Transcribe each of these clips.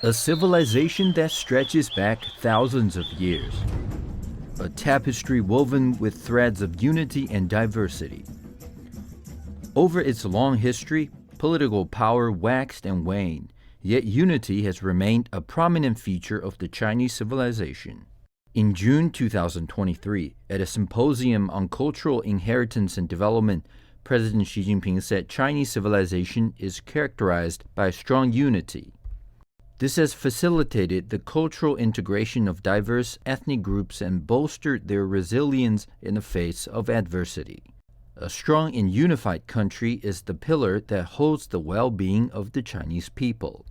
A civilization that stretches back thousands of years. A tapestry woven with threads of unity and diversity. Over its long history, political power waxed and waned, yet unity has remained a prominent feature of the Chinese civilization. In June 2023, at a symposium on cultural inheritance and development, President Xi Jinping said Chinese civilization is characterized by strong unity. This has facilitated the cultural integration of diverse ethnic groups and bolstered their resilience in the face of adversity. A strong and unified country is the pillar that holds the well-being of the Chinese people.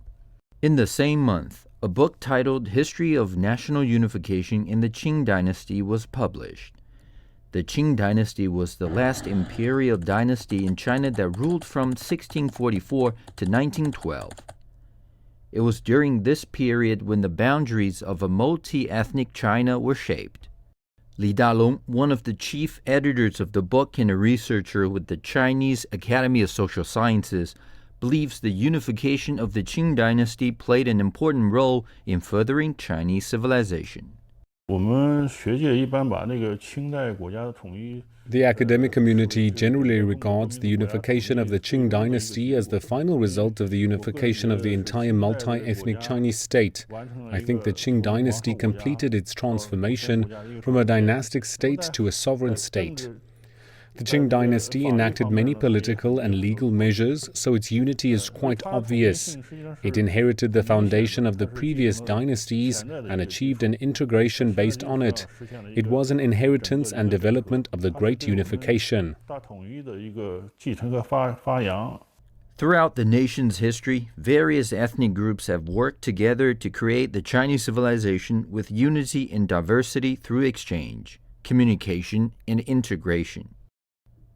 In the same month, a book titled History of National Unification in the Qing Dynasty was published. The Qing Dynasty was the last imperial dynasty in China that ruled from 1644 to 1912. It was during this period when the boundaries of a multi-ethnic China were shaped. Li Dalong, one of the chief editors of the book and a researcher with the Chinese Academy of Social Sciences, believes the unification of the Qing dynasty played an important role in furthering Chinese civilization. The academic community generally regards the unification of the Qing dynasty as the final result of the unification of the entire multi-ethnic Chinese state. I think the Qing dynasty completed its transformation from a dynastic state to a sovereign state. The Qing dynasty enacted many political and legal measures, so its unity is quite obvious. It inherited the foundation of the previous dynasties and achieved an integration based on it. It was an inheritance and development of the Great Unification. Throughout the nation's history, various ethnic groups have worked together to create the Chinese civilization with unity and diversity through exchange, communication, and integration.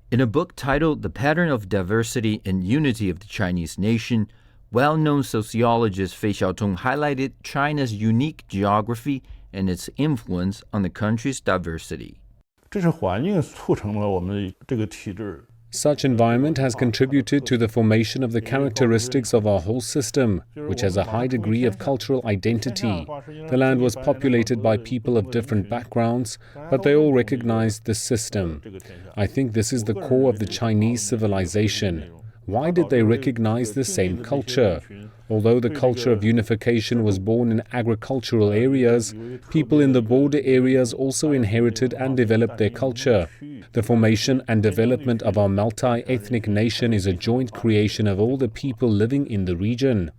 In a book titled The Pattern of Diversity and Unity of the Chinese Nation, well-known sociologist Fei Xiaotong highlighted China's unique geography and its influence on the country's diversity. Such environment has contributed to the formation of the characteristics of our whole system, which has a high degree of cultural identity. The land was populated by people of different backgrounds, but they all recognized this system. I think this is the core of the Chinese civilization. Why did they recognize the same culture? Although the culture of unification was born in agricultural areas, people in the border areas also inherited and developed their culture. The formation and development of our multi-ethnic nation is a joint creation of all the people living in the region.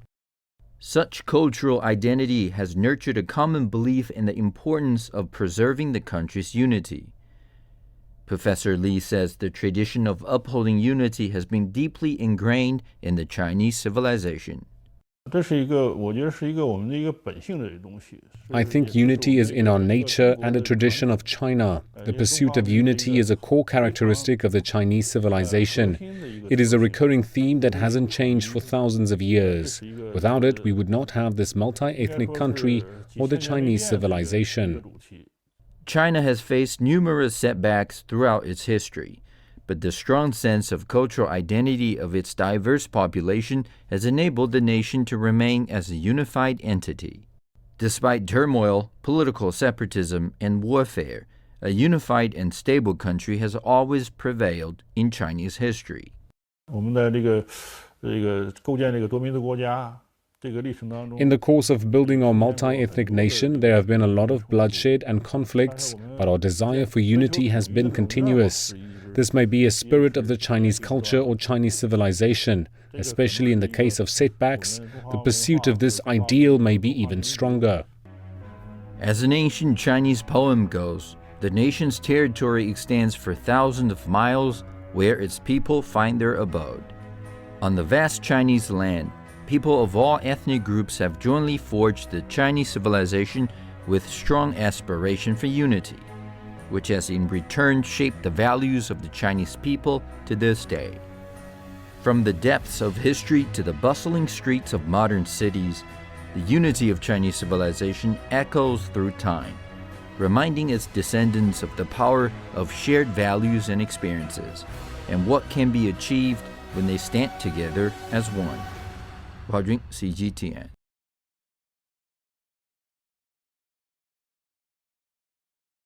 Such cultural identity has nurtured a common belief in the importance of preserving the country's unity. Professor Li says the tradition of upholding unity has been deeply ingrained in the Chinese civilization. I think unity is in our nature and a tradition of China. The pursuit of unity is a core characteristic of the Chinese civilization. It is a recurring theme that hasn't changed for thousands of years. Without it, we would not have this multi-ethnic country or the Chinese civilization. China has faced numerous setbacks throughout its history, but the strong sense of cultural identity of its diverse population has enabled the nation to remain as a unified entity. Despite turmoil, political separatism, and warfare, a unified and stable country has always prevailed in Chinese history. In the course of building our multi-ethnic nation, there have been a lot of bloodshed and conflicts, but our desire for unity has been continuous. This may be a spirit of the Chinese culture or Chinese civilization. Especially in the case of setbacks, the pursuit of this ideal may be even stronger. As an ancient Chinese poem goes, the nation's territory extends for thousands of miles where its people find their abode. On the vast Chinese land, people of all ethnic groups have jointly forged the Chinese civilization with strong aspiration for unity, which has in return shaped the values of the Chinese people to this day. From the depths of history to the bustling streets of modern cities, the unity of Chinese civilization echoes through time, reminding its descendants of the power of shared values and experiences, and what can be achieved when they stand together as one. CGTN.